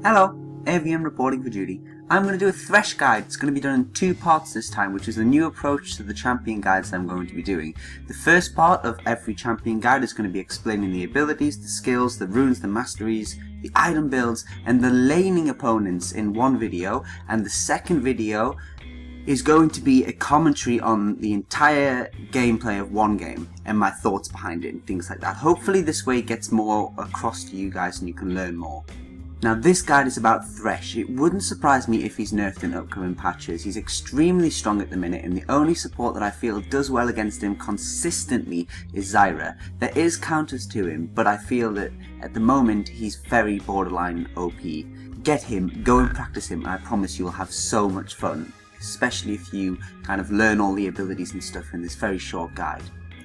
Hello, Aveun reporting for duty. I'm going to do a Thresh guide. It's going to be done in 2 parts this time, which is a new approach to the champion guides I'm going to be doing. The first part of every champion guide is going to be explaining the abilities, the skills, the runes, the masteries, the item builds, and the laning opponents in one video, and the second video is going to be a commentary on the entire gameplay of one game and my thoughts behind it and things like that. Hopefully this way it gets more across to you guys and you can learn more. Now this guide is about Thresh. It wouldn't surprise me if he's nerfed in upcoming patches. He's extremely strong at the minute, and the only support that I feel does well against him consistently is Zyra. There is counters to him, but I feel that at the moment he's very borderline OP. Get him, go and practice him, and I promise you will have so much fun, especially if you kind of learn all the abilities and stuff in this very short guide.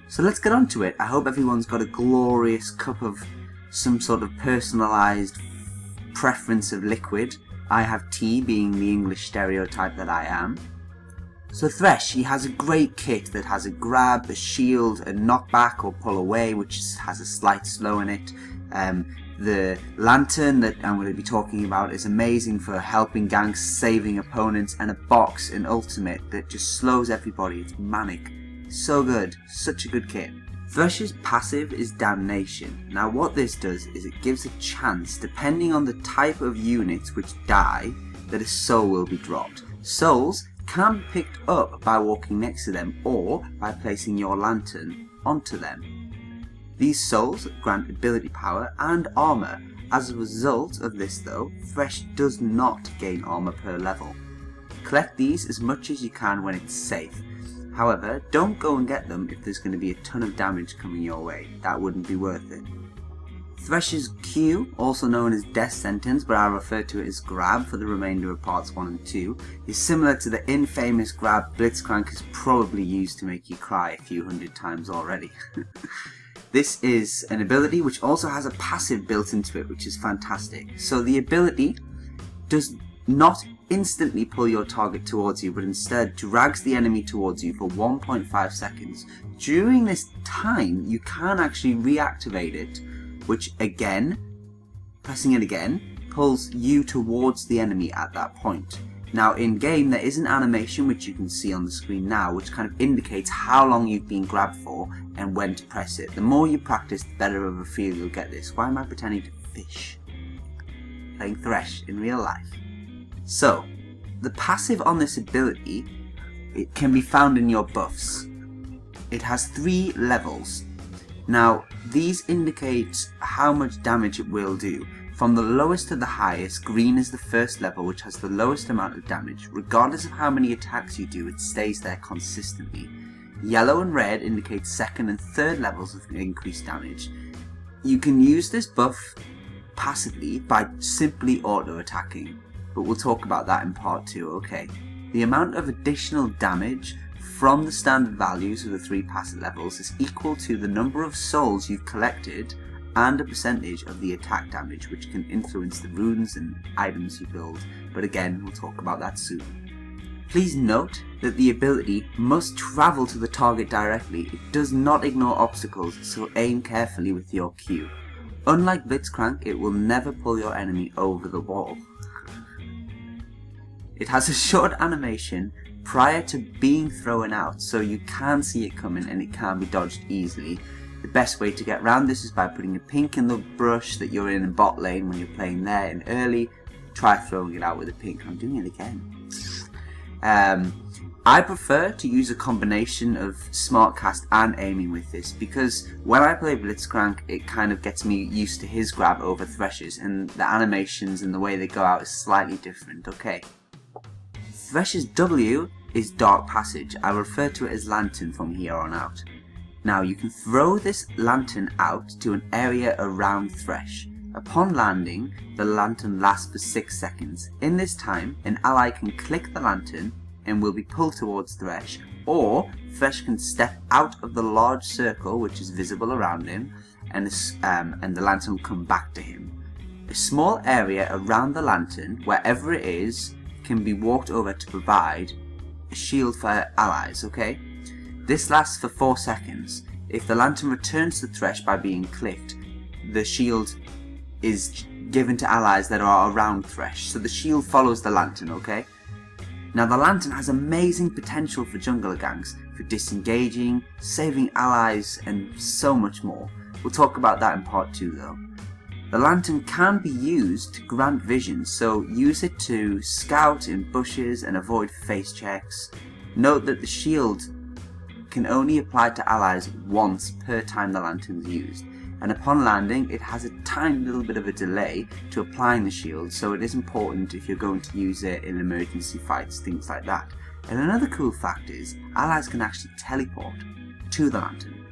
So let's get on to it. I hope everyone's got a glorious cup of some sort of personalised preference of liquid. I have tea, being the English stereotype that I am. So Thresh, he has a great kit that has a grab, a shield, a knockback or pull away, which has a slight slow in it. The lantern that I'm going to be talking about is amazing for helping ganks, saving opponents, and a box, an ultimate that just slows everybody. It's manic. So good. Such a good kit. Thresh's passive is Damnation. Now what this does is it gives a chance, depending on the type of units which die, that a soul will be dropped. Souls can be picked up by walking next to them or by placing your lantern onto them. These souls grant ability power and armor. As a result of this though, Thresh does not gain armor per level. Collect these as much as you can when it's safe. However, don't go and get them if there's going to be a ton of damage coming your way. That wouldn't be worth it. Thresh's Q, also known as Death Sentence, but I'll refer to it as Grab for the remainder of parts 1 and 2, is similar to the infamous grab Blitzcrank has probably used to make you cry a few hundred times already. This is an ability which also has a passive built into it, which is fantastic. So the ability does not instantly pull your target towards you, but instead drags the enemy towards you for 1.5 seconds. During this time, you can actually reactivate it, which again, pressing it again, pulls you towards the enemy at that point. Now in game there is an animation which you can see on the screen now, which kind of indicates how long you've been grabbed for and when to press it. The more you practice, the better of a feel you'll get this. Why am I pretending to fish? Playing Thresh in real life. So, the passive on this ability, it can be found in your buffs. It has 3 levels. Now, these indicate how much damage it will do. From the lowest to the highest, green is the first level, which has the lowest amount of damage. Regardless of how many attacks you do, it stays there consistently. Yellow and red indicate 2nd and 3rd levels of increased damage. You can use this buff passively by simply auto-attacking, but we'll talk about that in part 2, okay. The amount of additional damage from the standard values of the 3 passive levels is equal to the number of souls you've collected and a percentage of the attack damage, which can influence the runes and items you build, but again, we'll talk about that soon. Please note that the ability must travel to the target directly. It does not ignore obstacles, so aim carefully with your Q. Unlike Blitzcrank, it will never pull your enemy over the wall. It has a short animation prior to being thrown out, so you can see it coming and it can be dodged easily. The best way to get around this is by putting a pink in the brush that you're in bot lane when you're playing there in early. Try throwing it out with a pink. I'm doing it again. I prefer to use a combination of smart cast and aiming with this, because when I play Blitzcrank it kind of gets me used to his grab over Thresh's, and the animations and the way they go out is slightly different, okay. Thresh's W is Dark Passage. I refer to it as Lantern from here on out. Now you can throw this lantern out to an area around Thresh. Upon landing, the lantern lasts for 6 seconds. In this time, an ally can click the lantern and will be pulled towards Thresh, or Thresh can step out of the large circle which is visible around him, and the lantern will come back to him. A small area around the lantern, wherever it is, can be walked over to provide a shield for allies, okay? This lasts for 4 seconds. If the lantern returns to Thresh by being clicked, the shield is given to allies that are around Thresh, so the shield follows the lantern, okay? Now the lantern has amazing potential for jungler ganks, for disengaging, saving allies, and so much more. We'll talk about that in part 2 though. The lantern can be used to grant vision, so use it to scout in bushes and avoid face checks. Note that the shield can only apply to allies once per time the lantern is used, and upon landing it has a tiny little bit of a delay to applying the shield, so it is important if you're going to use it in emergency fights, things like that. And another cool fact is, allies can actually teleport to the lantern.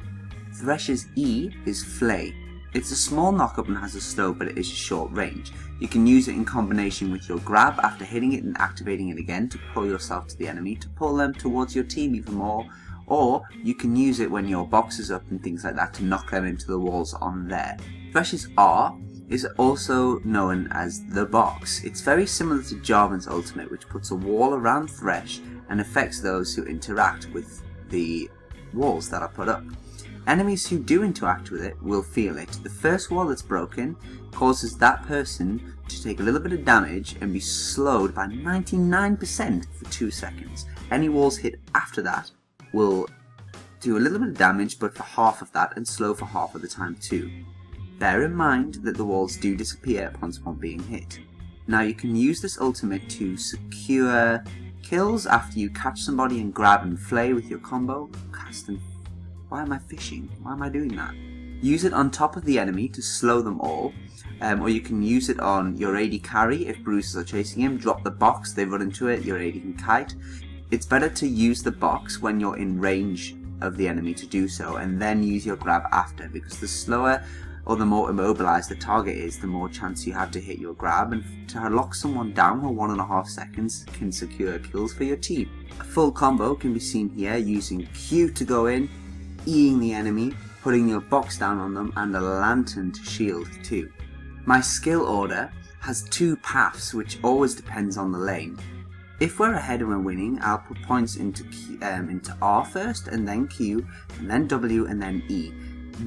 Thresh's E is Flay. It's a small knockup and has a slow, but it is a short range. You can use it in combination with your grab after hitting it and activating it again to pull yourself to the enemy, to pull them towards your team even more, or you can use it when your box is up and things like that to knock them into the walls on there. Thresh's R is also known as the box. It's very similar to Jarvan's ultimate, which puts a wall around Thresh and affects those who interact with the walls that are put up. Enemies who do interact with it will feel it. The first wall that's broken causes that person to take a little bit of damage and be slowed by 99% for 2 seconds. Any walls hit after that will do a little bit of damage, but for half of that, and slow for half of the time too. Bear in mind that the walls do disappear upon someone being hit. Now you can use this ultimate to secure kills after you catch somebody and grab and flay with your combo. Cast and... Why am I fishing? Why am I doing that? Use it on top of the enemy to slow them all, or you can use it on your AD carry if bruisers are chasing him. Drop the box, they run into it, your AD can kite. It's better to use the box when you're in range of the enemy to do so, and then use your grab after, because the slower or the more immobilized the target is, the more chance you have to hit your grab, and to lock someone down for 1.5 seconds can secure kills for your team. A full combo can be seen here using Q to go in, E-ing the enemy, putting your box down on them, and a lantern to shield too. My skill order has 2 paths, which always depends on the lane. If we're ahead and we're winning, I'll put points into R first, and then Q, and then W, and then E.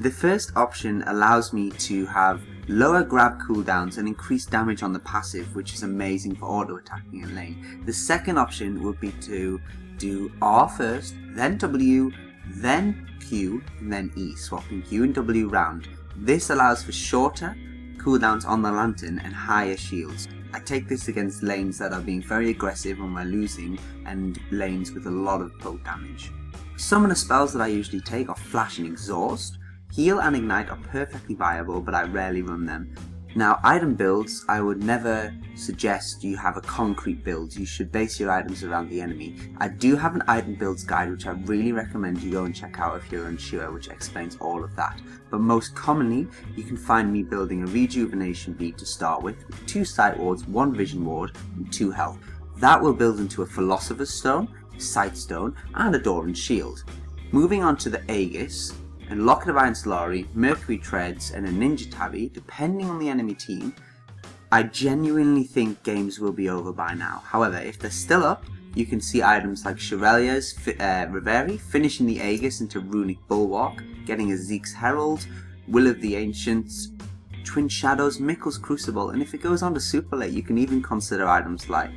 The first option allows me to have lower grab cooldowns and increase damage on the passive, which is amazing for auto attacking in lane. The second option would be to do R first, then W, then Q, and then E, swapping Q and W round. This allows for shorter cooldowns on the lantern and higher shields. I take this against lanes that are being very aggressive when we're losing, and lanes with a lot of poke damage. Some of the spells that I usually take are Flash and Exhaust. Heal and Ignite are perfectly viable, but I rarely run them. Now, item builds, I would never suggest you have a concrete build. You should base your items around the enemy. I do have an item builds guide, which I really recommend you go and check out if you're unsure, which explains all of that. But most commonly, you can find me building a rejuvenation bead to start with 2 sight wards, 1 vision ward, and 2 health. That will build into a Philosopher's Stone, Sight Stone, and a Doran Shield. Moving on to the Aegis, and Locket of Iron Solari, Mercury Treads, and a Ninja Tabby, depending on the enemy team, I genuinely think games will be over by now. However, if they're still up, you can see items like Shirelia's Reverie, finishing the Aegis into Runic Bulwark, getting a Zeke's Herald, Will of the Ancients, Twin Shadows, Mickle's Crucible, and if it goes on to Super Late, you can even consider items like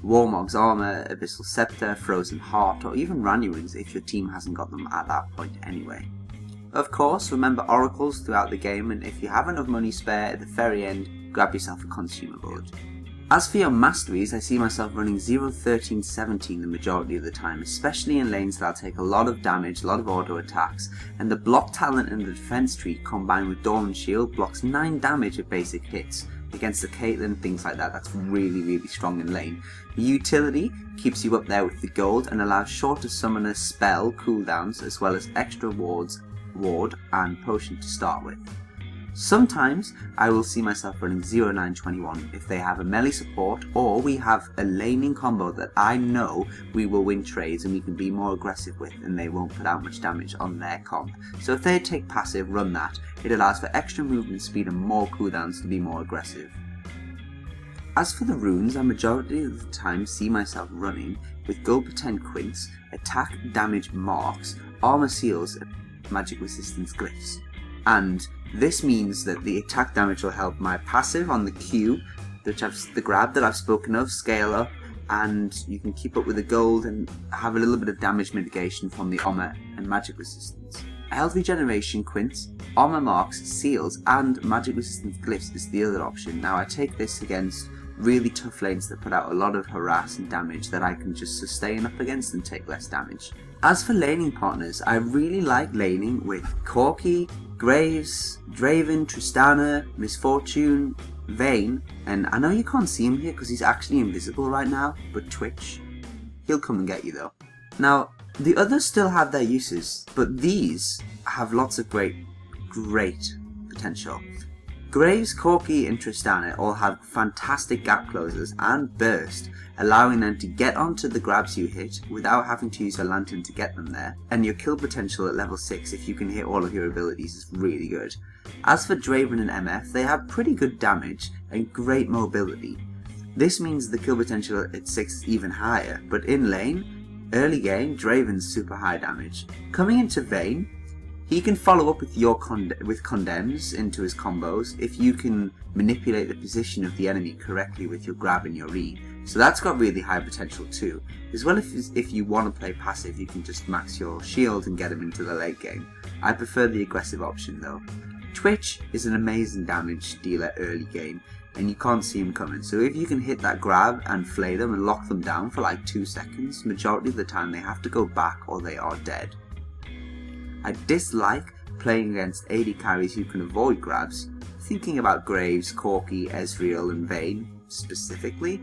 Warmog's Armor, Abyssal Scepter, Frozen Heart, or even Ranurins if your team hasn't got them at that point anyway. Of course, remember oracles throughout the game, and if you have enough money spare at the very end, grab yourself a consumable. As for your masteries, I see myself running 0, 13, 17 the majority of the time, especially in lanes that'll take a lot of damage, a lot of auto attacks, and the block talent and the defense tree combined with Doran Shield blocks 9 damage at basic hits. Against the Caitlyn, things like that, that's really strong in lane. The utility keeps you up there with the gold and allows shorter summoner spell cooldowns as well as extra ward and potion to start with. Sometimes I will see myself running 0921 if they have a melee support, or we have a laning combo that I know we will win trades and we can be more aggressive with, and they won't put out much damage on their comp. So if they take passive, run that. It allows for extra movement speed and more cooldowns to be more aggressive. As for the runes, I majority of the time see myself running with Gold Pretend Quints, attack damage marks, armor seals, and magic resistance glyphs. and this means that the attack damage will help my passive on the Q, the grab that I've spoken of, scale up, and you can keep up with the gold and have a little bit of damage mitigation from the armor and magic resistance. Health regeneration, quints, armor marks, seals, and magic resistance glyphs is the other option. Now I take this against really tough lanes that put out a lot of harass and damage that I can just sustain up against and take less damage. As for laning partners, I really like laning with Corki, Graves, Draven, Tristana, Misfortune, Vayne, and I know you can't see him here because he's actually invisible right now, but Twitch, he'll come and get you though. Now, the others still have their uses, but these have lots of great potential. Graves, Corki, and Tristana all have fantastic gap closers and burst, allowing them to get onto the grabs you hit without having to use a lantern to get them there, and your kill potential at level 6 if you can hit all of your abilities is really good. As for Draven and MF, they have pretty good damage and great mobility. This means the kill potential at 6 is even higher, but in lane, early game, Draven's super high damage. Coming into Vayne, he can follow up with condemns into his combos if you can manipulate the position of the enemy correctly with your grab and your E. So that's got really high potential too. As well, if you want to play passive, you can just max your shield and get him into the late game. I prefer the aggressive option though. Twitch is an amazing damage dealer early game, and you can't see him coming, so if you can hit that grab and flay them and lock them down for like 2 seconds, majority of the time they have to go back or they are dead. I dislike playing against AD carries who can avoid grabs. Thinking about Graves, Corki, Ezreal and Vayne specifically,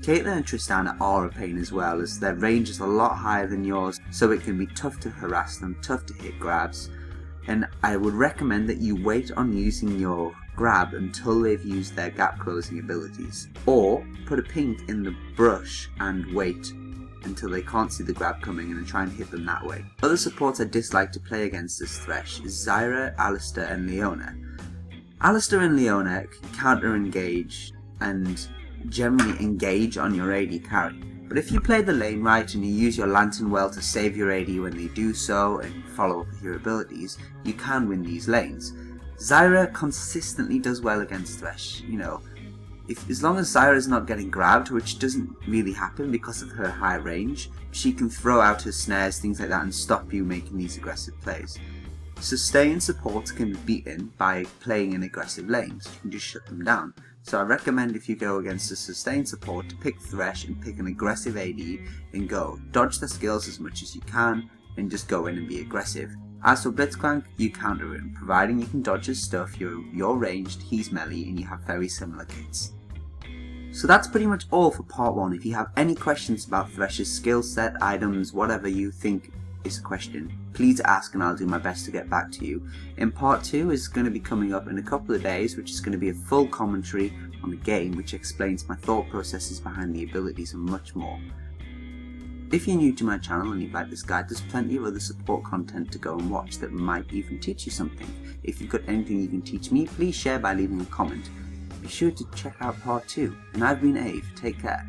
Caitlyn and Tristana are a pain as well, as their range is a lot higher than yours, so it can be tough to harass them, tough to hit grabs, and I would recommend that you wait on using your grab until they've used their gap closing abilities, or put a pink in the brush and wait until they can't see the grab coming and try and hit them that way. Other supports I dislike to play against as Thresh is Zyra, Alistar and Leona. Alistar and Leona can counter engage and generally engage on your AD carry, but if you play the lane right and you use your lantern well to save your AD when they do so and follow up with your abilities, you can win these lanes. Zyra consistently does well against Thresh, you know. As long as Zyra is not getting grabbed, which doesn't really happen because of her high range, she can throw out her snares, things like that, and stop you making these aggressive plays. Sustain supports can be beaten by playing in aggressive lanes. You can just shut them down. So I recommend if you go against a sustain support to pick Thresh and pick an aggressive AD and go. Dodge the skills as much as you can and just go in and be aggressive. As for Blitzcrank, you counter him, providing you can dodge his stuff, you're ranged, he's melee, and you have very similar kits. So that's pretty much all for part 1. If you have any questions about Thresh's skill set, items, whatever you think is a question, please ask and I'll do my best to get back to you. In part 2 is going to be coming up in a couple of days, which is going to be a full commentary on the game, which explains my thought processes behind the abilities and much more. If you're new to my channel and you like this guide, there's plenty of other support content to go and watch that might even teach you something. If you've got anything you can teach me, please share by leaving a comment. Be sure to check out part 2, and I've been Ave, take care.